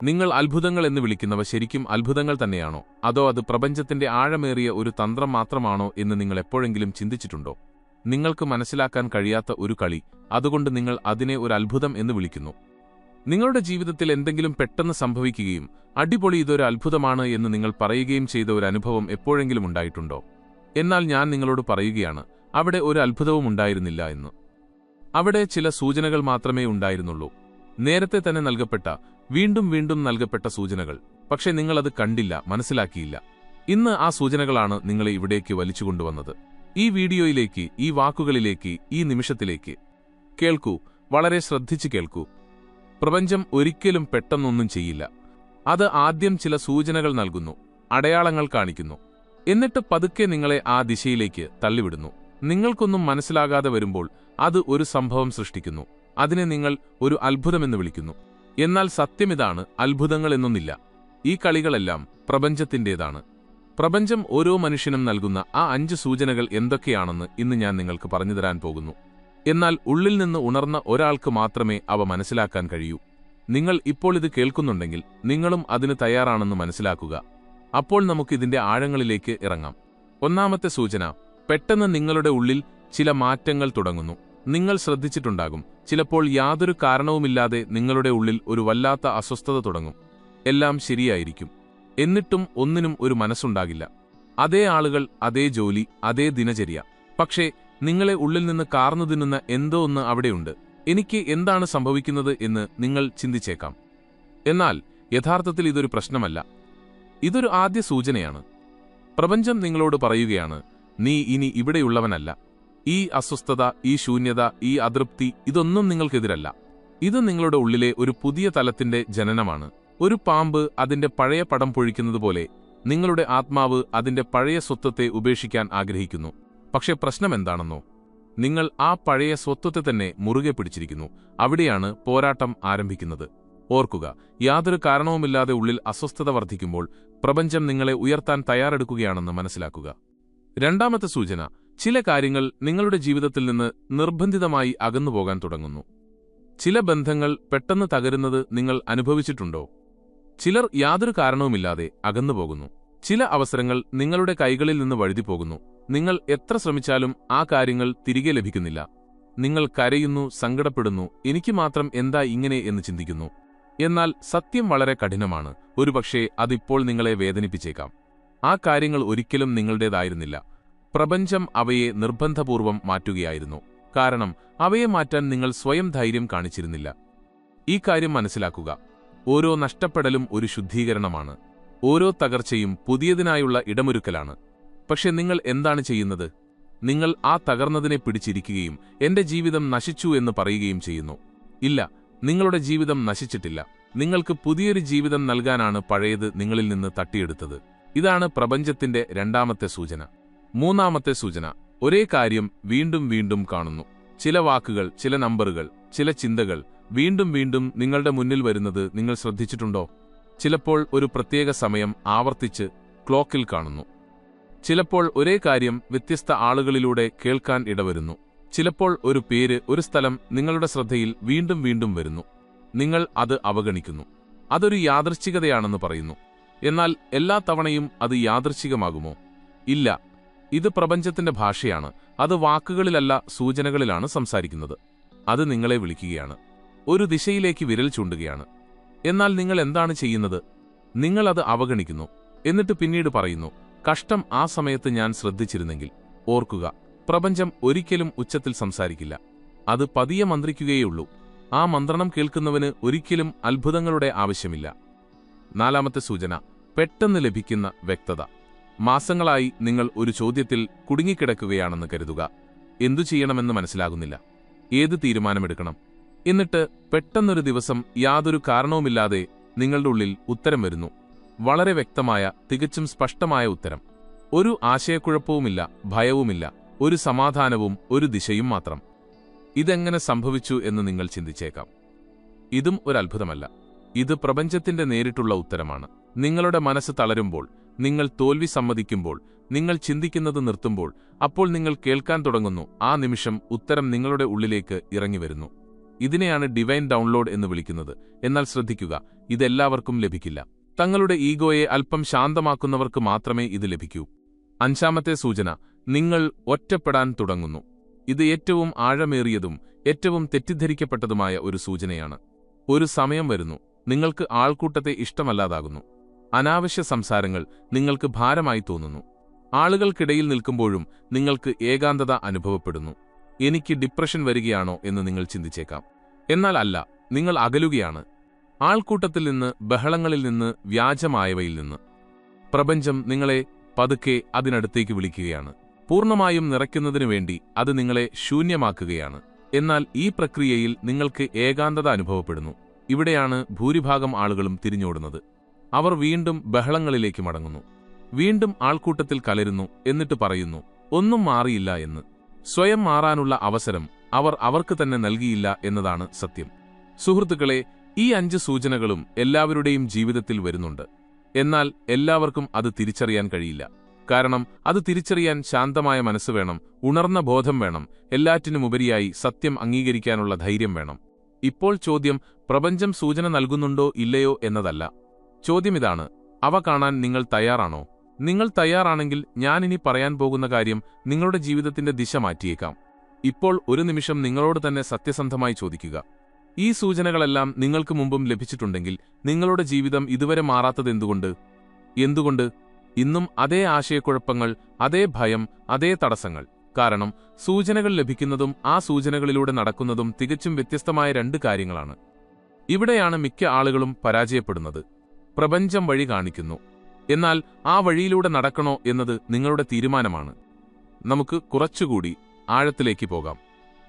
നിങ്ങൾ അത്ഭുതങ്ങൾ എന്ന് വിളിക്കുന്നവ ശരിക്കും അത്ഭുതങ്ങൾ തന്നെയാണോ, അതോ അത് പ്രപഞ്ചത്തിന്റെ ആഴമേറിയ ഒരു തന്ത്രം മാത്രമാണോ എന്ന് നിങ്ങൾ എപ്പോഴെങ്കിലും ചിന്തിച്ചിട്ടുണ്ടോ? നിങ്ങൾക്ക് മനസ്സിലാക്കാൻ കഴിയാത്ത ഒരു കളി, അതുകൊണ്ട് നിങ്ങൾ അതിനെ ഒരു അത്ഭുതം എന്ന് വിളിക്കുന്നു. നിങ്ങളുടെ ജീവിതത്തിൽ എന്തെങ്കിലും പെട്ടെന്ന് സംഭവിക്കുകയും അടിപൊളി ഇതൊരു അത്ഭുതമാണ് എന്ന് നിങ്ങൾ പറയുകയും ചെയ്ത ഒരു അനുഭവം എപ്പോഴെങ്കിലും ഉണ്ടായിട്ടുണ്ടോ? എന്നാൽ ഞാൻ നിങ്ങളോട് പറയുകയാണ്, അവിടെ ഒരു അത്ഭുതവും ഉണ്ടായിരുന്നില്ല എന്ന്. അവിടെ ചില സൂചനകൾ മാത്രമേ ഉണ്ടായിരുന്നുള്ളൂ. നേരത്തെ തന്നെ നൽകപ്പെട്ട, വീണ്ടും വീണ്ടും നൽകപ്പെട്ട സൂചനകൾ. പക്ഷേ നിങ്ങളത് കണ്ടില്ല, മനസ്സിലാക്കിയില്ല. ഇന്ന് ആ സൂചനകളാണ് നിങ്ങളെ ഇവിടേക്ക് വലിച്ചുകൊണ്ടുവന്നത്. ഈ വീഡിയോയിലേക്ക്, ഈ വാക്കുകളിലേക്ക്, ഈ നിമിഷത്തിലേക്ക്. കേൾക്കൂ, വളരെ ശ്രദ്ധിച്ചു കേൾക്കൂ. പ്രപഞ്ചം ഒരിക്കലും പെട്ടെന്നൊന്നും ചെയ്യില്ല. അത് ആദ്യം ചില സൂചനകൾ നൽകുന്നു, അടയാളങ്ങൾ കാണിക്കുന്നു. എന്നിട്ട് പതുക്കെ നിങ്ങളെ ആ ദിശയിലേക്ക് തള്ളിവിടുന്നു. നിങ്ങൾക്കൊന്നും മനസ്സിലാകാതെ വരുമ്പോൾ അത് ഒരു സംഭവം സൃഷ്ടിക്കുന്നു. അതിനെ നിങ്ങൾ ഒരു അത്ഭുതമെന്ന് വിളിക്കുന്നു. എന്നാൽ സത്യമിതാണ്, അത്ഭുതങ്ങൾ എന്നൊന്നില്ല. ഈ കളികളെല്ലാം പ്രപഞ്ചത്തിൻ്റേതാണ്. പ്രപഞ്ചം ഓരോ മനുഷ്യനും നൽകുന്ന ആ 5 സൂചനകൾ എന്തൊക്കെയാണെന്ന് ഇന്ന് ഞാൻ നിങ്ങൾക്ക് പറഞ്ഞുതരാൻ പോകുന്നു. എന്നാൽ ഉള്ളിൽ നിന്ന് ഉണർന്ന ഒരാൾക്ക് മാത്രമേ അവ മനസ്സിലാക്കാൻ കഴിയൂ. നിങ്ങൾ ഇപ്പോൾ ഇത് കേൾക്കുന്നുണ്ടെങ്കിൽ നിങ്ങളും അതിന് തയ്യാറാണെന്ന് മനസ്സിലാക്കുക. അപ്പോൾ നമുക്കിതിന്റെ ആഴങ്ങളിലേക്ക് ഇറങ്ങാം. ഒന്നാമത്തെ സൂചന, പെട്ടെന്ന് നിങ്ങളുടെ ഉള്ളിൽ ചില മാറ്റങ്ങൾ തുടങ്ങുന്നു. നിങ്ങൾ ശ്രദ്ധിച്ചിട്ടുണ്ടാകും, ചിലപ്പോൾ യാതൊരു കാരണവുമില്ലാതെ നിങ്ങളുടെ ഉള്ളിൽ ഒരു വല്ലാത്ത അസ്വസ്ഥത തുടങ്ങും. എല്ലാം ശരിയായിരിക്കും, എന്നിട്ടും ഒന്നിനും ഒരു മനസ്സുണ്ടാകില്ല. അതേ ആളുകൾ, അതേ ജോലി, അതേ ദിനചര്യ. പക്ഷേ നിങ്ങളെ ഉള്ളിൽ നിന്ന് കാർന്നു തിന്നുന്ന എന്തോ ഒന്ന് അവിടെയുണ്ട്. എനിക്ക് എന്താണ് സംഭവിക്കുന്നത് എന്ന് നിങ്ങൾ ചിന്തിച്ചേക്കാം. എന്നാൽ യഥാർത്ഥത്തിൽ ഇതൊരു പ്രശ്നമല്ല. ഇതൊരു ആദ്യ സൂചനയാണ്. പ്രപഞ്ചം നിങ്ങളോട് പറയുകയാണ്, നീ ഇനി ഇവിടെയുള്ളവനല്ല. ഈ അസ്വസ്ഥത, ഈ ശൂന്യത, ഈ അതൃപ്തി, ഇതൊന്നും നിങ്ങൾക്കെതിരല്ല. ഇത് നിങ്ങളുടെ ഉള്ളിലെ ഒരു പുതിയ തലത്തിന്റെ ജനനമാണ്. ഒരു പാമ്പ് അതിന്റെ പഴയ പടം പൊഴിക്കുന്നതുപോലെ നിങ്ങളുടെ ആത്മാവ് അതിന്റെ പഴയ സ്വത്വത്തെ ഉപേക്ഷിക്കാൻ ആഗ്രഹിക്കുന്നു. പക്ഷെ പ്രശ്നമെന്താണെന്നോ, നിങ്ങൾ ആ പഴയ സ്വത്വത്തെ തന്നെ മുറുകെ പിടിച്ചിരിക്കുന്നു. അവിടെയാണ് പോരാട്ടം ആരംഭിക്കുന്നത്. ഓർക്കുക, യാതൊരു കാരണവുമില്ലാതെ ഉള്ളിൽ അസ്വസ്ഥത വർദ്ധിക്കുമ്പോൾ പ്രപഞ്ചം നിങ്ങളെ ഉയർത്താൻ തയ്യാറെടുക്കുകയാണെന്ന് മനസ്സിലാക്കുക. രണ്ടാമത്തെ സൂചന, ചില കാര്യങ്ങൾ നിങ്ങളുടെ ജീവിതത്തിൽ നിന്ന് നിർബന്ധിതമായി അകന്നുപോകാൻ തുടങ്ങുന്നു. ചില ബന്ധങ്ങൾ പെട്ടെന്ന് തകരുന്നത് നിങ്ങൾ അനുഭവിച്ചിട്ടുണ്ടോ? ചിലർ യാതൊരു കാരണവുമില്ലാതെ അകന്നുപോകുന്നു. ചില അവസരങ്ങൾ നിങ്ങളുടെ കൈകളിൽ നിന്ന് വഴുതിപ്പോകുന്നു. നിങ്ങൾ എത്ര ശ്രമിച്ചാലും ആ കാര്യങ്ങൾ തിരികെ ലഭിക്കുന്നില്ല. നിങ്ങൾ കരയുന്നു, സങ്കടപ്പെടുന്നു, എനിക്ക് മാത്രം എന്താ ഇങ്ങനെ എന്ന് ചിന്തിക്കുന്നു. എന്നാൽ സത്യം വളരെ കഠിനമാണ്. ഒരുപക്ഷേ അതിപ്പോൾ നിങ്ങളെ വേദനിപ്പിച്ചേക്കാം. ആ കാര്യങ്ങൾ ഒരിക്കലും നിങ്ങളുടേതായിരുന്നില്ല. പ്രപഞ്ചം അവയെ നിർബന്ധപൂർവം മാറ്റുകയായിരുന്നു. കാരണം അവയെ മാറ്റാൻ നിങ്ങൾ സ്വയം ധൈര്യം കാണിച്ചിരുന്നില്ല. ഈ കാര്യം മനസ്സിലാക്കുക, ഓരോ നഷ്ടപ്പെടലും ഒരു ശുദ്ധീകരണമാണ്. ഓരോ തകർച്ചയും പുതിയതിനായുള്ള ഇടമൊരുക്കലാണ്. പക്ഷെ നിങ്ങൾ എന്താണ് ചെയ്യുന്നത്? നിങ്ങൾ ആ തകർന്നതിനെ പിടിച്ചിരിക്കുകയും എന്റെ ജീവിതം നശിച്ചു എന്ന് പറയുകയും ചെയ്യുന്നു. ഇല്ല, നിങ്ങളുടെ ജീവിതം നശിച്ചിട്ടില്ല. നിങ്ങൾക്ക് പുതിയൊരു ജീവിതം നൽകാനാണ് പഴയത് നിങ്ങളിൽ നിന്ന് തട്ടിയെടുത്തത്. ഇതാണ് പ്രപഞ്ചത്തിന്റെ രണ്ടാമത്തെ സൂചന. മൂന്നാമത്തെ സൂചന, ഒരേ കാര്യം വീണ്ടും വീണ്ടും കാണുന്നു. ചില വാക്കുകൾ, ചില നമ്പറുകൾ, ചില ചിന്തകൾ വീണ്ടും വീണ്ടും നിങ്ങളുടെ മുന്നിൽ വരുന്നത് നിങ്ങൾ ശ്രദ്ധിച്ചിട്ടുണ്ടോ? ചിലപ്പോൾ ഒരു പ്രത്യേക സമയം ആവർത്തിച്ച് ക്ലോക്കിൽ കാണുന്നു. ചിലപ്പോൾ ഒരേ കാര്യം വ്യത്യസ്ത ആളുകളിലൂടെ കേൾക്കാൻ ഇടവരുന്നു. ചിലപ്പോൾ ഒരു പേര്, ഒരു സ്ഥലം നിങ്ങളുടെ ശ്രദ്ധയിൽ വീണ്ടും വീണ്ടും വരുന്നു. നിങ്ങൾ അത് അവഗണിക്കുന്നു. അതൊരു യാദൃച്ഛികതയാണെന്ന് പറയുന്നു. എന്നാൽ എല്ലാ തവണയും അത് യാദൃച്ഛികമാകുമോ? ഇല്ല. ഇത് പ്രപഞ്ചത്തിന്റെ ഭാഷയാണ്. അത് വാക്കുകളിലല്ല, സൂചനകളിലാണ് സംസാരിക്കുന്നത്. അത് നിങ്ങളെ വിളിക്കുകയാണ്, ഒരു ദിശയിലേക്ക് വിരൽ ചൂണ്ടുകയാണ്. എന്നാൽ നിങ്ങൾ എന്താണ് ചെയ്യുന്നത്? നിങ്ങൾ അത് അവഗണിക്കുന്നു. എന്നിട്ട് പിന്നീട് പറയുന്നു, കഷ്ടം, ആ സമയത്ത് ഞാൻ ശ്രദ്ധിച്ചിരുന്നെങ്കിൽ. ഓർക്കുക, പ്രപഞ്ചം ഒരിക്കലും ഉച്ചത്തിൽ സംസാരിക്കില്ല. അത് പതിയെ മന്ത്രിക്കുകയുള്ളൂ. ആ മന്ത്രണം കേൾക്കുന്നവന് ഒരിക്കലും അത്ഭുതങ്ങളുടെ ആവശ്യമില്ല. നാലാമത്തെ സൂചന, പെട്ടെന്ന് ലഭിക്കുന്ന വ്യക്തത. മാസങ്ങളായി നിങ്ങൾ ഒരു ചോദ്യത്തിൽ കുടുങ്ങിക്കിടക്കുകയാണെന്ന് കരുതുക. എന്തു ചെയ്യണമെന്ന് മനസ്സിലാകുന്നില്ല. ഏത് തീരുമാനമെടുക്കണം? എന്നിട്ട് പെട്ടെന്നൊരു ദിവസം യാതൊരു കാരണവുമില്ലാതെ നിങ്ങളുടെ ഉള്ളിൽ ഉത്തരം വരുന്നു. വളരെ വ്യക്തമായ, തികച്ചും സ്പഷ്ടമായ ഉത്തരം. ഒരു ആശയക്കുഴപ്പവുമില്ല, ഭയവുമില്ല, ഒരു സമാധാനവും ഒരു ദിശയും മാത്രം. ഇതെങ്ങനെ സംഭവിച്ചു എന്ന് നിങ്ങൾ ചിന്തിച്ചേക്കാം. ഇതും ഒരു അത്ഭുതമല്ല. ഇത് പ്രപഞ്ചത്തിന്റെ നേരിട്ടുള്ള ഉത്തരമാണ്. നിങ്ങളുടെ മനസ്സ് തളരുമ്പോൾ, നിങ്ങൾ തോൽവി സമ്മതിക്കുമ്പോൾ, നിങ്ങൾ ചിന്തിക്കുന്നത് നിർത്തുമ്പോൾ, അപ്പോൾ നിങ്ങൾ കേൾക്കാൻ തുടങ്ങുന്നു. ആ നിമിഷം ഉത്തരം നിങ്ങളുടെ ഉള്ളിലേക്ക് ഇറങ്ങിവരുന്നു. ഇതിനെയാണ് ഡിവൈൻ ഡൗൺലോഡ് എന്ന് വിളിക്കുന്നത്. എന്നാൽ ശ്രദ്ധിക്കുക, ഇതെല്ലാവർക്കും ലഭിക്കില്ല. തങ്ങളുടെ ഈഗോയെ അല്പം ശാന്തമാക്കുന്നവർക്ക് മാത്രമേ ഇത് ലഭിക്കൂ. 5-ാമത്തെ സൂചന, നിങ്ങൾ ഒറ്റപ്പെടാൻ തുടങ്ങുന്നു. ഇത് ഏറ്റവും ആഴമേറിയതും ഏറ്റവും തെറ്റിദ്ധരിക്കപ്പെട്ടതുമായ ഒരു സൂചനയാണ്. ഒരു സമയം വരുന്നു, നിങ്ങൾക്ക് ആൾക്കൂട്ടത്തെ ഇഷ്ടമല്ലാതാകുന്നു. അനാവശ്യ സംസാരങ്ങൾ നിങ്ങൾക്ക് ഭാരമായി തോന്നുന്നു. ആളുകൾക്കിടയിൽ നിൽക്കുമ്പോഴും നിങ്ങൾക്ക് ഏകാന്തത അനുഭവപ്പെടുന്നു. എനിക്ക് ഡിപ്രഷൻ വരികയാണോ എന്ന് നിങ്ങൾ ചിന്തിച്ചേക്കാം. എന്നാൽ അല്ല, നിങ്ങൾ അകലുകയാണ്. ആൾക്കൂട്ടത്തിൽ നിന്ന്, ബഹളങ്ങളിൽ നിന്ന്, വ്യാജമായവയിൽ നിന്ന്. പ്രപഞ്ചം നിങ്ങളെ പതുക്കെ അതിനടുത്തേക്ക് വിളിക്കുകയാണ്. പൂർണ്ണമായും നിറയ്ക്കുന്നതിനു വേണ്ടി അത് നിങ്ങളെ ശൂന്യമാക്കുകയാണ്. എന്നാൽ ഈ പ്രക്രിയയിൽ നിങ്ങൾക്ക് ഏകാന്തത അനുഭവപ്പെടുന്നു. ഇവിടെയാണ് ഭൂരിഭാഗം ആളുകളും തിരിഞ്ഞോടുന്നത്. അവർ വീണ്ടും ബഹളങ്ങളിലേക്ക് മടങ്ങുന്നു. വീണ്ടും ആൾക്കൂട്ടത്തിൽ കലരുന്നു. എന്നിട്ട് പറയുന്നു, ഒന്നും മാറിയില്ല എന്ന്. സ്വയം മാറാനുള്ള അവസരം അവർ അവർക്ക് തന്നെ നൽകിയില്ല എന്നതാണ് സത്യം. സുഹൃത്തുക്കളെ, ഈ 5 സൂചനകളും എല്ലാവരുടെയും ജീവിതത്തിൽ വരുന്നുണ്ട്. എന്നാൽ എല്ലാവർക്കും അത് തിരിച്ചറിയാൻ കഴിയില്ല. കാരണം അത് തിരിച്ചറിയാൻ ശാന്തമായ മനസ്സ് വേണം, ഉണർന്ന ബോധം വേണം, എല്ലാറ്റിനുമുപരിയായി സത്യം അംഗീകരിക്കാനുള്ള ധൈര്യം വേണം. ഇപ്പോൾ ചോദ്യം പ്രപഞ്ചം സൂചന നൽകുന്നുണ്ടോ ഇല്ലയോ എന്നതല്ല. ചോദ്യമിതാണ്, അവ കാണാൻ നിങ്ങൾ തയ്യാറാണോ? നിങ്ങൾ തയ്യാറാണെങ്കിൽ ഞാനിനി പറയാൻ പോകുന്ന കാര്യം നിങ്ങളുടെ ജീവിതത്തിന്റെ ദിശ മാറ്റിയേക്കാം. ഇപ്പോൾ ഒരു നിമിഷം നിങ്ങളോട് തന്നെ സത്യസന്ധമായി ചോദിക്കുക, ഈ സൂചനകളെല്ലാം നിങ്ങൾക്ക് മുമ്പും ലഭിച്ചിട്ടുണ്ടെങ്കിൽ നിങ്ങളുടെ ജീവിതം ഇതുവരെ മാറാത്തതെന്തുകൊണ്ട്? എന്തുകൊണ്ട്? ഇന്നും അതേ ആശയക്കുഴപ്പങ്ങൾ, അതേ ഭയം, അതേ തടസ്സങ്ങൾ. കാരണം സൂചനകൾ ലഭിക്കുന്നതും ആ സൂചനകളിലൂടെ നടക്കുന്നതും തികച്ചും വ്യത്യസ്തമായ 2 കാര്യങ്ങളാണ്. ഇവിടെയാണ് മിക്ക ആളുകളും പരാജയപ്പെടുന്നത്. പ്രപഞ്ചം വഴി കാണിക്കുന്നു, എന്നാൽ ആ വഴിയിലൂടെ നടക്കണോ എന്നത് നിങ്ങളുടെ തീരുമാനമാണ്. നമുക്ക് കുറച്ചുകൂടി ആഴത്തിലേക്ക് പോകാം.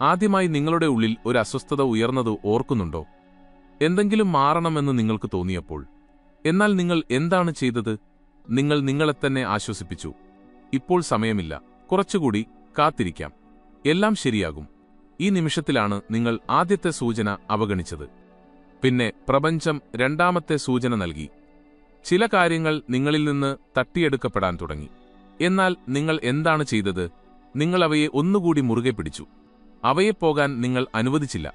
ആദ്യമായി നിങ്ങളുടെ ഉള്ളിൽ ഒരു അസ്വസ്ഥത ഉയർന്നത് ഓർക്കുന്നുണ്ടോ? എന്തെങ്കിലും മാറണമെന്ന് നിങ്ങൾക്ക് തോന്നിയപ്പോൾ. എന്നാൽ നിങ്ങൾ എന്താണ് ചെയ്തത്? നിങ്ങൾ നിങ്ങളെത്തന്നെ ആശ്വസിപ്പിച്ചു. ഇപ്പോൾ സമയമില്ല, കുറച്ചുകൂടി കാത്തിരിക്കാം, എല്ലാം ശരിയാകും. ഈ നിമിഷത്തിലാണ് നിങ്ങൾ ആദ്യത്തെ സൂചന അവഗണിച്ചത്. പിന്നെ പ്രപഞ്ചം 2-ാമത്തെ സൂചന നൽകി. ചില കാര്യങ്ങൾ നിങ്ങളിൽ നിന്ന് തട്ടിയെടുക്കപ്പെടാൻ തുടങ്ങി. എന്നാൽ നിങ്ങൾ എന്താണ് ചെയ്തത്? നിങ്ങൾ അവയെ ഒന്നുകൂടി മുറുകെ പിടിച്ചു. അവയെ പോകാൻ നിങ്ങൾ അനുവദിച്ചില്ല.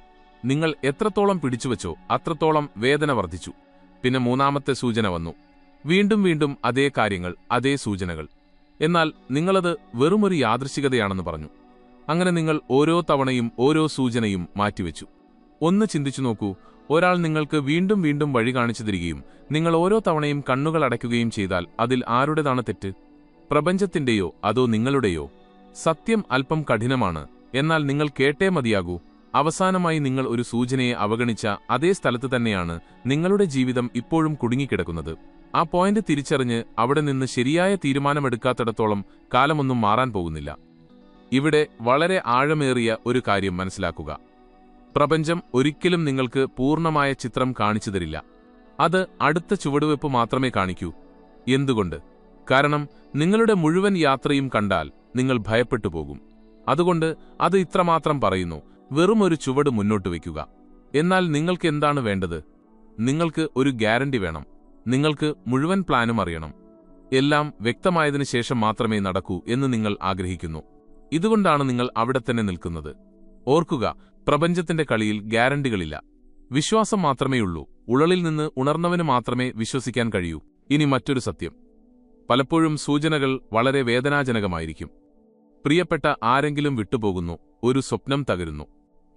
നിങ്ങൾ എത്രത്തോളം പിടിച്ചുവച്ചോ അത്രത്തോളം വേദന വർദ്ധിച്ചു. പിന്നെ 3-ാമത്തെ സൂചന വന്നു. വീണ്ടും വീണ്ടും അതേ കാര്യങ്ങൾ, അതേ സൂചനകൾ. എന്നാൽ നിങ്ങളത് വെറുമൊരു യാദൃശ്ചികതയാണെന്ന് പറഞ്ഞു. അങ്ങനെ നിങ്ങൾ ഓരോ തവണയും ഓരോ സൂചനയും മാറ്റിവെച്ചു. ഒന്ന് ചിന്തിച്ചു നോക്കൂ, ഒരാൾ നിങ്ങൾക്ക് വീണ്ടും വീണ്ടും വഴി കാണിച്ചു തരികയും നിങ്ങൾ ഓരോ തവണയും കണ്ണുകൾ അടയ്ക്കുകയും ചെയ്താൽ അതിൽ ആരുടേതാണ് തെറ്റ്? പ്രപഞ്ചത്തിന്റെയോ അതോ നിങ്ങളുടെയോ? സത്യം അല്പം കഠിനമാണ്, എന്നാൽ നിങ്ങൾ കേട്ടേ മതിയാകൂ. അവസാനമായി നിങ്ങൾ ഒരു സൂചനയെ അവഗണിച്ച അതേ സ്ഥലത്ത് തന്നെയാണ് നിങ്ങളുടെ ജീവിതം ഇപ്പോഴും കുടുങ്ങിക്കിടക്കുന്നത്. ആ പോയിന്റ് തിരിച്ചറിഞ്ഞ് അവിടെ നിന്ന് ശരിയായ തീരുമാനമെടുക്കാത്തിടത്തോളം കാലമൊന്നും മാറാൻ പോകുന്നില്ല. ഇവിടെ വളരെ ആഴമേറിയ ഒരു കാര്യം മനസ്സിലാക്കുക. പ്രപഞ്ചം ഒരിക്കലും നിങ്ങൾക്ക് പൂർണ്ണമായ ചിത്രം കാണിച്ചു തരില്ല. അത് അടുത്ത ചുവടുവെപ്പ് മാത്രമേ കാണിക്കൂ. എന്തുകൊണ്ട്? കാരണം നിങ്ങളുടെ മുഴുവൻ യാത്രയും കണ്ടാൽ നിങ്ങൾ ഭയപ്പെട്ടു പോകും. അതുകൊണ്ട് അത് ഇത്രമാത്രം പറയുന്നു, വെറുമൊരു ചുവട് മുന്നോട്ട് വയ്ക്കുക. എന്നാൽ നിങ്ങൾക്ക് എന്താണ് വേണ്ടത്? നിങ്ങൾക്ക് ഒരു ഗ്യാരണ്ടി വേണം. നിങ്ങൾക്ക് മുഴുവൻ പ്ലാനും അറിയണം. എല്ലാം വ്യക്തമായതിനു ശേഷം മാത്രമേ നടക്കൂ എന്ന് നിങ്ങൾ ആഗ്രഹിക്കുന്നു. ഇതുകൊണ്ടാണ് നിങ്ങൾ അവിടെ തന്നെ നിൽക്കുന്നത്. ഓർക്കുക, പ്രപഞ്ചത്തിന്റെ കളിയിൽ ഗ്യാരണ്ടികളില്ല. വിശ്വാസം മാത്രമേയുള്ളൂ. ഉള്ളിൽ നിന്ന് ഉണർന്നവന് മാത്രമേ വിശ്വസിക്കാൻ കഴിയൂ. ഇനി മറ്റൊരു സത്യം. പലപ്പോഴും സൂചനകൾ വളരെ വേദനാജനകമായിരിക്കും. പ്രിയപ്പെട്ട ആരെങ്കിലും വിട്ടുപോകുന്നു, ഒരു സ്വപ്നം തകരുന്നു,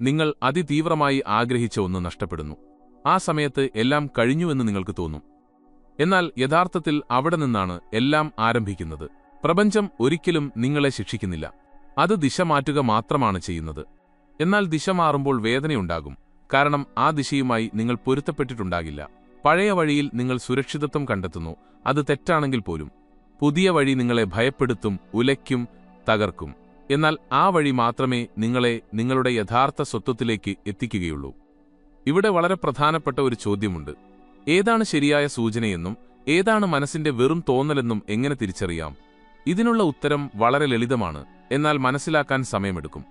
നിങ്ങൾ അതിതീവ്രമായി ആഗ്രഹിച്ച ഒന്ന് നഷ്ടപ്പെടുന്നു. ആ സമയത്ത് എല്ലാം കഴിഞ്ഞുവെന്ന് നിങ്ങൾക്ക് തോന്നും. എന്നാൽ യഥാർത്ഥത്തിൽ അവിടെ നിന്നാണ് എല്ലാം ആരംഭിക്കുന്നത്. പ്രപഞ്ചം ഒരിക്കലും നിങ്ങളെ ശിക്ഷിക്കുന്നില്ല. അത് ദിശ മാറ്റുക മാത്രമാണ് ചെയ്യുന്നത്. എന്നാൽ ദിശ മാറുമ്പോൾ വേദനയുണ്ടാകും. കാരണം ആ ദിശയുമായി നിങ്ങൾ പൊരുത്തപ്പെട്ടിട്ടുണ്ടാകില്ല. പഴയ വഴിയിൽ നിങ്ങൾ സുരക്ഷിതത്വം കണ്ടെത്തുന്നു. അത് തെറ്റാണെങ്കിൽ പോലും പുതിയ വഴി നിങ്ങളെ ഭയപ്പെടുത്തും, ഉലയ്ക്കും, തകർക്കും. എന്നാൽ ആ വഴി മാത്രമേ നിങ്ങളെ നിങ്ങളുടെ യഥാർത്ഥ സ്വത്വത്തിലേക്ക് എത്തിക്കുകയുള്ളൂ. ഇവിടെ വളരെ പ്രധാനപ്പെട്ട ഒരു ചോദ്യമുണ്ട്. ഏതാണ് ശരിയായ സൂചനയെന്നും ഏതാണ് മനസ്സിന്റെ വെറും തോന്നലെന്നും എങ്ങനെ തിരിച്ചറിയാം? ഇതിനുള്ള ഉത്തരം വളരെ ലളിതമാണ്, എന്നാൽ മനസ്സിലാക്കാൻ സമയമെടുക്കും.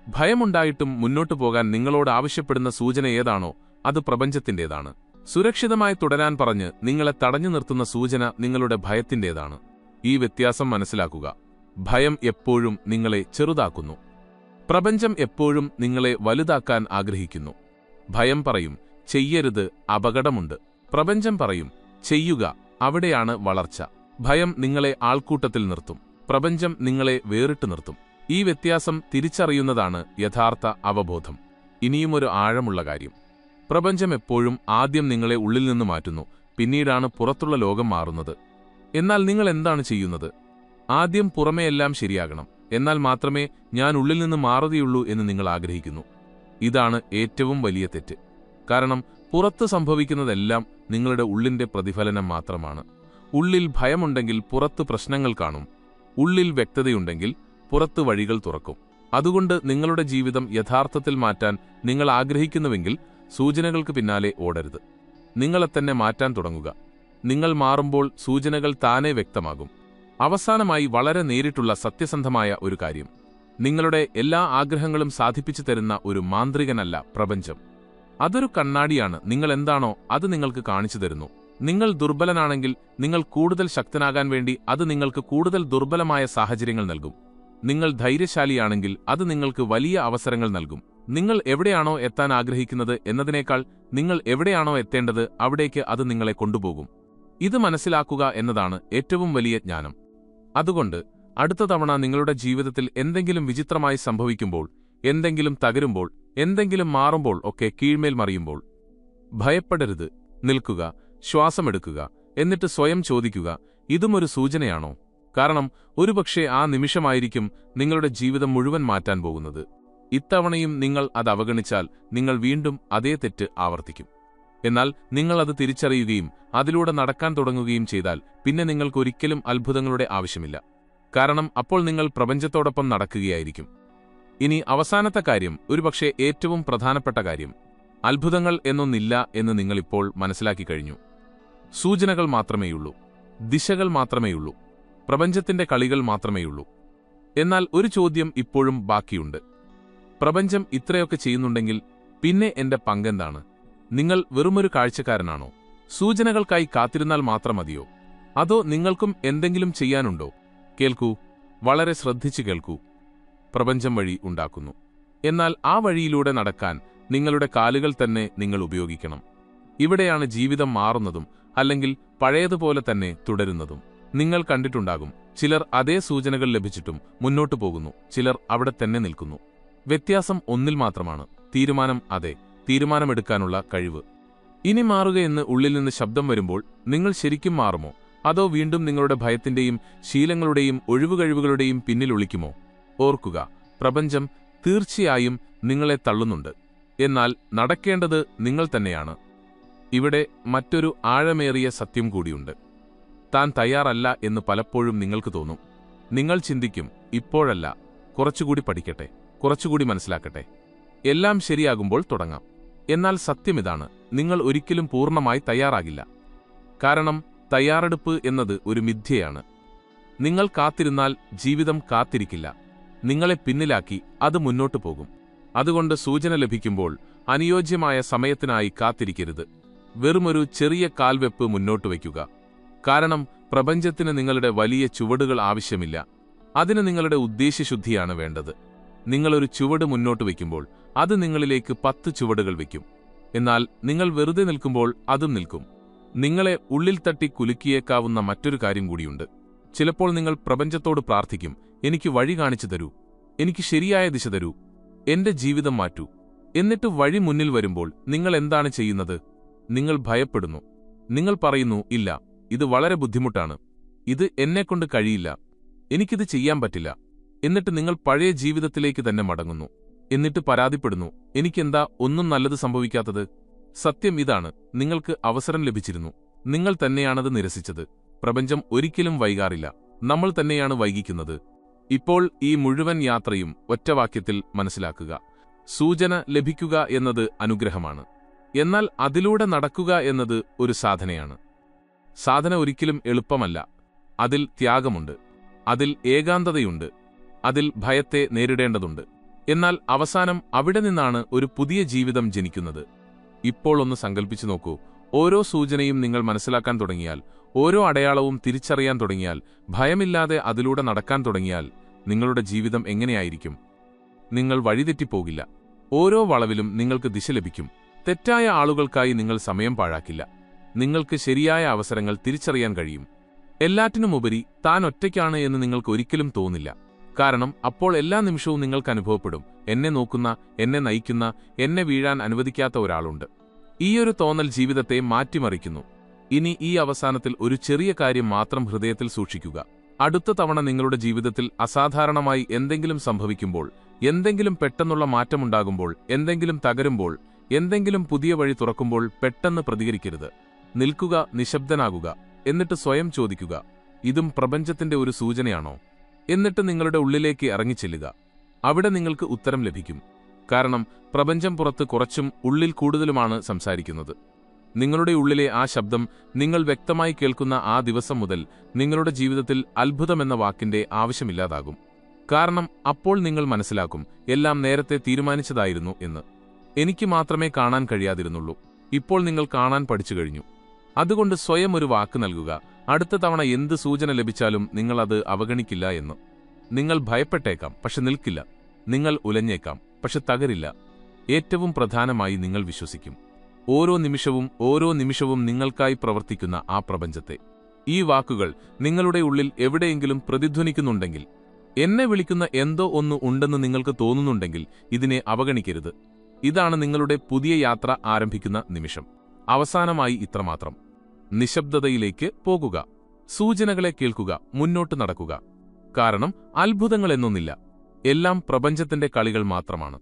ഭയമുണ്ടായിട്ടും മുന്നോട്ടു പോകാൻ നിങ്ങളോട് ആവശ്യപ്പെടുന്ന സൂചന ഏതാണോ അത് പ്രപഞ്ചത്തിന്റേതാണ്. സുരക്ഷിതമായി തുടരാൻ പറഞ്ഞ് നിങ്ങളെ തടഞ്ഞു നിർത്തുന്ന സൂചന നിങ്ങളുടെ ഭയത്തിന്റേതാണ്. ഈ വ്യത്യാസം മനസ്സിലാക്കുക. ഭയം എപ്പോഴും നിങ്ങളെ ചെറുതാക്കുന്നു. പ്രപഞ്ചം എപ്പോഴും നിങ്ങളെ വലുതാക്കാൻ ആഗ്രഹിക്കുന്നു. ഭയം പറയും, ചെയ്യരുത്, അപകടമുണ്ട്. പ്രപഞ്ചം പറയും, ചെയ്യുക, അവിടെയാണ് വളർച്ച. ഭയം നിങ്ങളെ ആൾക്കൂട്ടത്തിൽ നിർത്തും, പ്രപഞ്ചം നിങ്ങളെ വേറിട്ട് നിർത്തും. ഈ വ്യത്യാസം തിരിച്ചറിയുന്നതാണ് യഥാർത്ഥ അവബോധം. ഇനിയുമൊരു ആഴമുള്ള കാര്യം. പ്രപഞ്ചം എപ്പോഴും ആദ്യം നിങ്ങളെ ഉള്ളിൽ നിന്ന് മാറ്റുന്നു, പിന്നീടാണ് പുറത്തുള്ള ലോകം മാറുന്നത്. എന്നാൽ നിങ്ങൾ എന്താണ് ചെയ്യുന്നത്? ആദ്യം പുറമേയെല്ലാം ശരിയാകണം, എന്നാൽ മാത്രമേ ഞാൻ ഉള്ളിൽ നിന്ന് മാറുകയുള്ളൂ എന്ന് നിങ്ങൾ ആഗ്രഹിക്കുന്നു. ഇതാണ് ഏറ്റവും വലിയ തെറ്റ്. കാരണം പുറത്ത് സംഭവിക്കുന്നതെല്ലാം നിങ്ങളുടെ ഉള്ളിന്റെ പ്രതിഫലനം മാത്രമാണ്. ഉള്ളിൽ ഭയമുണ്ടെങ്കിൽ പുറത്ത് പ്രശ്നങ്ങൾ കാണും. ഉള്ളിൽ വ്യക്തതയുണ്ടെങ്കിൽ പുറത്ത് വഴികൾ തുറക്കും. അതുകൊണ്ട് നിങ്ങളുടെ ജീവിതം യഥാർത്ഥത്തിൽ മാറ്റാൻ നിങ്ങൾ ആഗ്രഹിക്കുന്നുവെങ്കിൽ സൂചനകൾക്ക് പിന്നാലെ ഓടരുത്. നിങ്ങളെ തന്നെ മാറ്റാൻ തുടങ്ങുക. നിങ്ങൾ മാറുമ്പോൾ സൂചനകൾ താനേ വ്യക്തമാകും. അവസാനമായി, വളരെ നേരിട്ടുള്ള സത്യസന്ധമായ ഒരു കാര്യം. നിങ്ങളുടെ എല്ലാ ആഗ്രഹങ്ങളും സാധിപ്പിച്ചു തരുന്ന ഒരു മാന്ത്രികനല്ല പ്രപഞ്ചം. അതൊരു കണ്ണാടിയാണ്. നിങ്ങൾ എന്താണോ അത് നിങ്ങൾക്ക് കാണിച്ചു തരുന്നു. നിങ്ങൾ ദുർബലനാണെങ്കിൽ നിങ്ങൾ കൂടുതൽ ശക്തനാകാൻ വേണ്ടി അത് നിങ്ങൾക്ക് കൂടുതൽ ദുർബലമായ സാഹചര്യങ്ങൾ നൽകും. നിങ്ങൾ ധൈര്യശാലിയാണെങ്കിൽ അത് നിങ്ങൾക്ക് വലിയ അവസരങ്ങൾ നൽകും. നിങ്ങൾ എവിടെയാണോ എത്താൻ ആഗ്രഹിക്കുന്നത് എന്നതിനേക്കാൾ നിങ്ങൾ എവിടെയാണോ എത്തേണ്ടത് അവിടേക്ക് അത് നിങ്ങളെ കൊണ്ടുപോകും. ഇത് മനസ്സിലാക്കുക എന്നതാണ് ഏറ്റവും വലിയ ജ്ഞാനം. അതുകൊണ്ട് അടുത്ത തവണ നിങ്ങളുടെ ജീവിതത്തിൽ എന്തെങ്കിലും വിചിത്രമായി സംഭവിക്കുമ്പോൾ, എന്തെങ്കിലും തകരുമ്പോൾ, എന്തെങ്കിലും മാറുമ്പോൾ ഒക്കെ കീഴ്മേൽ മറിയുമ്പോൾ ഭയപ്പെടരുത്. നിൽക്കുക, ശ്വാസമെടുക്കുക, എന്നിട്ട് സ്വയം ചോദിക്കുക, ഇതും ഒരു സൂചനയാണോ? കാരണം ഒരുപക്ഷെ ആ നിമിഷമായിരിക്കും നിങ്ങളുടെ ജീവിതം മുഴുവൻ മാറ്റാൻ പോകുന്നത്. ഇത്തവണയും നിങ്ങൾ അത് അവഗണിച്ചാൽ നിങ്ങൾ വീണ്ടും അതേ തെറ്റ് ആവർത്തിക്കും. എന്നാൽ നിങ്ങൾ അത് തിരിച്ചറിയുകയും അതിലൂടെ നടക്കാൻ തുടങ്ങുകയും ചെയ്താൽ പിന്നെ നിങ്ങൾക്കൊരിക്കലും അത്ഭുതങ്ങളുടെ ആവശ്യമില്ല. കാരണം അപ്പോൾ നിങ്ങൾ പ്രപഞ്ചത്തോടൊപ്പം നടക്കുകയായിരിക്കും. ഇനി അവസാനത്തെ കാര്യം, ഒരുപക്ഷെ ഏറ്റവും പ്രധാനപ്പെട്ട കാര്യം. അത്ഭുതങ്ങൾ എന്നൊന്നില്ല എന്ന് നിങ്ങളിപ്പോൾ മനസ്സിലാക്കി കഴിഞ്ഞു. സൂചനകൾ മാത്രമേയുള്ളൂ, ദിശകൾ മാത്രമേയുള്ളൂ, പ്രപഞ്ചത്തിന്റെ കളികൾ മാത്രമേയുള്ളൂ. എന്നാൽ ഒരു ചോദ്യം ഇപ്പോഴും ബാക്കിയുണ്ട്. പ്രപഞ്ചം ഇത്രയൊക്കെ ചെയ്യുന്നുണ്ടെങ്കിൽ പിന്നെ എന്റെ പങ്കെന്താണ്? നിങ്ങൾ വെറുമൊരു കാഴ്ചക്കാരനാണോ? സൂചനകൾക്കായി കാത്തിരുന്നാൽ മാത്രം മതിയോ? അതോ നിങ്ങൾക്കും എന്തെങ്കിലും ചെയ്യാനുണ്ടോ? കേൾക്കൂ, വളരെ ശ്രദ്ധിച്ചു കേൾക്കൂ. പ്രപഞ്ചം വഴി ഉണ്ടാക്കുന്നു. എന്നാൽ ആ വഴിയിലൂടെ നടക്കാൻ നിങ്ങളുടെ കാലുകൾ തന്നെ നിങ്ങൾ ഉപയോഗിക്കണം. ഇവിടെയാണ് ജീവിതം മാറുന്നതും അല്ലെങ്കിൽ പഴയതുപോലെ തന്നെ തുടരുന്നതും. നിങ്ങൾ കണ്ടിട്ടുണ്ടാകും, ചിലർ അതേ സൂചനകൾ ലഭിച്ചിട്ടും മുന്നോട്ടു പോകുന്നു, ചിലർ അവിടെ തന്നെ നിൽക്കുന്നു. വ്യത്യാസം ഒന്നിൽ മാത്രമാണ്, തീരുമാനം. അതെ, തീരുമാനമെടുക്കാനുള്ള കഴിവ്. ഇനി മാറുകയെന്ന് ഉള്ളിൽ നിന്ന് ശബ്ദം വരുമ്പോൾ നിങ്ങൾ ശരിക്കും മാറുമോ? അതോ വീണ്ടും നിങ്ങളുടെ ഭയത്തിന്റെയും ശീലങ്ങളുടെയും ഒഴിവുകഴിവുകളുടെയും പിന്നിൽ ഒളിക്കുമോ? ഓർക്കുക, പ്രപഞ്ചം തീർച്ചയായും നിങ്ങളെ തള്ളുന്നുണ്ട്. എന്നാൽ നടക്കേണ്ടത് നിങ്ങൾ തന്നെയാണ്. ഇവിടെ മറ്റൊരു ആഴമേറിയ സത്യം കൂടിയുണ്ട്. താൻ തയ്യാറല്ല എന്ന് പലപ്പോഴും നിങ്ങൾക്ക് തോന്നും. നിങ്ങൾ ചിന്തിക്കും, ഇപ്പോഴല്ല, കുറച്ചുകൂടി പഠിക്കട്ടെ, കുറച്ചുകൂടി മനസ്സിലാക്കട്ടെ, എല്ലാം ശരിയാകുമ്പോൾ തുടങ്ങാം. എന്നാൽ സത്യമിതാണ്, നിങ്ങൾ ഒരിക്കലും പൂർണ്ണമായി തയ്യാറാകില്ല. കാരണം തയ്യാറെടുപ്പ് എന്നത് ഒരു മിഥ്യയാണ്. നിങ്ങൾ കാത്തിരുന്നാൽ ജീവിതം കാത്തിരിക്കില്ല. നിങ്ങളെ പിന്നിലാക്കി അത് മുന്നോട്ടു പോകും. അതുകൊണ്ട് സൂചന ലഭിക്കുമ്പോൾ അനുയോജ്യമായ സമയത്തിനായി കാത്തിരിക്കരുത്. വെറുമൊരു ചെറിയ കാൽവെപ്പ് മുന്നോട്ട് വയ്ക്കുക. കാരണം പ്രപഞ്ചത്തിന് നിങ്ങളുടെ വലിയ ചുവടുകൾ ആവശ്യമില്ല. അതിന് നിങ്ങളുടെ ഉദ്ദേശ്യശുദ്ധിയാണ് വേണ്ടത്. നിങ്ങളൊരു ചുവട് മുന്നോട്ട് വയ്ക്കുമ്പോൾ അത് നിങ്ങളിലേക്ക് 10 ചുവടുകൾ വയ്ക്കും. എന്നാൽ നിങ്ങൾ വെറുതെ നിൽക്കുമ്പോൾ അതും നിൽക്കും. നിങ്ങളെ ഉള്ളിൽ തട്ടി കുലുക്കിയേക്കാവുന്ന മറ്റൊരു കാര്യം കൂടിയുണ്ട്. ചിലപ്പോൾ നിങ്ങൾ പ്രപഞ്ചത്തോട് പ്രാർത്ഥിക്കും, എനിക്ക് വഴി കാണിച്ചു തരൂ, എനിക്ക് ശരിയായ ദിശ തരൂ, എന്റെ ജീവിതം മാറ്റൂ. എന്നിട്ട് വഴി മുന്നിൽ വരുമ്പോൾ നിങ്ങൾ എന്താണ് ചെയ്യുന്നത്? നിങ്ങൾ ഭയപ്പെടുന്നു. നിങ്ങൾ പറയുന്നു, ഇല്ല, ഇത് വളരെ ബുദ്ധിമുട്ടാണ്, ഇത് എന്നെക്കൊണ്ട് കഴിയില്ല, എനിക്കിത് ചെയ്യാൻ പറ്റില്ല. എന്നിട്ട് നിങ്ങൾ പഴയ ജീവിതത്തിലേക്ക് തന്നെ മടങ്ങുന്നു. എന്നിട്ട് പരാതിപ്പെടുന്നു, എനിക്കെന്താ ഒന്നും നല്ലത് സംഭവിക്കാത്തത്? സത്യം ഇതാണ്, നിങ്ങൾക്ക് അവസരം ലഭിച്ചിരുന്നു. നിങ്ങൾ തന്നെയാണത് നിരസിച്ചത്. പ്രപഞ്ചം ഒരിക്കലും വൈകാറില്ല, നമ്മൾ തന്നെയാണ് വൈകിക്കുന്നത്. ഇപ്പോൾ ഈ മുഴുവൻ യാത്രയും ഒറ്റവാക്യത്തിൽ മനസ്സിലാക്കുക. സൂചന ലഭിക്കുക എന്നത് അനുഗ്രഹമാണ്. എന്നാൽ അതിലൂടെ നടക്കുക എന്നത് ഒരു സാധനയാണ്. സാധന ഒരിക്കലും എളുപ്പമല്ല. അതിൽ ത്യാഗമുണ്ട്, അതിൽ ഏകാന്തതയുണ്ട്, അതിൽ ഭയത്തെ നേരിടേണ്ടതുണ്ട്. എന്നാൽ അവസാനം അവിടെ നിന്നാണ് ഒരു പുതിയ ജീവിതം ജനിക്കുന്നത്. ഇപ്പോൾ ഒന്ന് സങ്കൽപ്പിച്ചു നോക്കൂ, ഓരോ സൂചനയും നിങ്ങൾ മനസ്സിലാക്കാൻ തുടങ്ങിയാൽ, ഓരോ അടയാളവും തിരിച്ചറിയാൻ തുടങ്ങിയാൽ, ഭയമില്ലാതെ അതിലൂടെ നടക്കാൻ തുടങ്ങിയാൽ നിങ്ങളുടെ ജീവിതം എങ്ങനെയായിരിക്കും? നിങ്ങൾ വഴിതെറ്റിപ്പോകില്ല. ഓരോ വളവിലും നിങ്ങൾക്ക് ദിശ ലഭിക്കും. തെറ്റായ ആളുകൾക്കായി നിങ്ങൾ സമയം പാഴാക്കില്ല. നിങ്ങൾക്ക് ശരിയായ അവസരങ്ങൾ തിരിച്ചറിയാൻ കഴിയും. എല്ലാറ്റിനുമുപരി താൻ ഒറ്റയ്ക്കാണ് എന്ന് നിങ്ങൾക്ക് ഒരിക്കലും തോന്നില്ല. കാരണം അപ്പോൾ എല്ലാ നിമിഷവും നിങ്ങൾക്ക് അനുഭവപ്പെടും, എന്നെ നോക്കുന്ന, എന്നെ നയിക്കുന്ന, എന്നെ വീഴാൻ അനുവദിക്കാത്ത ഒരാളുണ്ട്. ഈയൊരു തോന്നൽ ജീവിതത്തെ മാറ്റിമറിക്കുന്നു. ഇനി ഈ അവസാനത്തിൽ ഒരു ചെറിയ കാര്യം മാത്രം ഹൃദയത്തിൽ സൂക്ഷിക്കുക. അടുത്ത തവണ നിങ്ങളുടെ ജീവിതത്തിൽ അസാധാരണമായി എന്തെങ്കിലും സംഭവിക്കുമ്പോൾ, എന്തെങ്കിലും പെട്ടെന്നുള്ള മാറ്റമുണ്ടാകുമ്പോൾ, എന്തെങ്കിലും തകരുമ്പോൾ, എന്തെങ്കിലും പുതിയ വഴി തുറക്കുമ്പോൾ പെട്ടെന്ന് പ്രതികരിക്കരുത്. നിൽക്കുക, നിശബ്ദനാകുക. എന്നിട്ട് സ്വയം ചോദിക്കുക, ഇതും പ്രപഞ്ചത്തിന്റെ ഒരു സൂചനയാണോ? എന്നിട്ട് നിങ്ങളുടെ ഉള്ളിലേക്ക് ഇറങ്ങിച്ചെല്ലുക. അവിടെ നിങ്ങൾക്ക് ഉത്തരം ലഭിക്കും. കാരണം പ്രപഞ്ചം പുറത്ത് കുറച്ചും ഉള്ളിൽ കൂടുതലുമാണ് സംസാരിക്കുന്നത്. നിങ്ങളുടെ ഉള്ളിലെ ആ ശബ്ദം നിങ്ങൾ വ്യക്തമായി കേൾക്കുന്ന ആ ദിവസം മുതൽ നിങ്ങളുടെ ജീവിതത്തിൽ അത്ഭുതമെന്ന വാക്കിന്റെ ആവശ്യമില്ലാതാകും. കാരണം അപ്പോൾ നിങ്ങൾ മനസ്സിലാക്കും, എല്ലാം നേരത്തെ തീരുമാനിച്ചതായിരുന്നു എന്ന്. എനിക്ക് മാത്രമേ കാണാൻ കഴിയാതിരുന്നുള്ളൂ. ഇപ്പോൾ നിങ്ങൾ കാണാൻ പഠിച്ചു കഴിഞ്ഞു. അതുകൊണ്ട് സ്വയം ഒരു വാക്ക് നൽകുക, അടുത്ത തവണ എന്ത് സൂചന ലഭിച്ചാലും നിങ്ങളത് അവഗണിക്കില്ല എന്ന്. നിങ്ങൾ ഭയപ്പെട്ടേക്കാം, പക്ഷെ നിൽക്കില്ല. നിങ്ങൾ ഉലഞ്ഞേക്കാം, പക്ഷെ തകരില്ല. ഏറ്റവും പ്രധാനമായി നിങ്ങൾ വിശ്വസിക്കും. ഓരോ നിമിഷവും നിങ്ങൾക്കായി പ്രവർത്തിക്കുന്ന ആ പ്രപഞ്ചത്തെ. ഈ വാക്കുകൾ നിങ്ങളുടെ ഉള്ളിൽ എവിടെയെങ്കിലും പ്രതിധ്വനിക്കുന്നുണ്ടെങ്കിൽ, എന്നെ വിളിക്കുന്ന എന്തോ ഒന്ന് ഉണ്ടെന്ന് നിങ്ങൾക്ക് തോന്നുന്നുണ്ടെങ്കിൽ ഇതിനെ അവഗണിക്കരുത്. ഇതാണ് നിങ്ങളുടെ പുതിയ യാത്ര ആരംഭിക്കുന്ന നിമിഷം. അവസാനമായി ഇത്രമാത്രം: നിശബ്ദതയിലേക്ക് പോകുക, സൂചനകളെ കേൾക്കുക, മുന്നോട്ട് നടക്കുക. കാരണം അത്ഭുതങ്ങളെന്നൊന്നില്ല. എല്ലാം പ്രപഞ്ചത്തിന്റെ കളികൾ മാത്രമാണ്.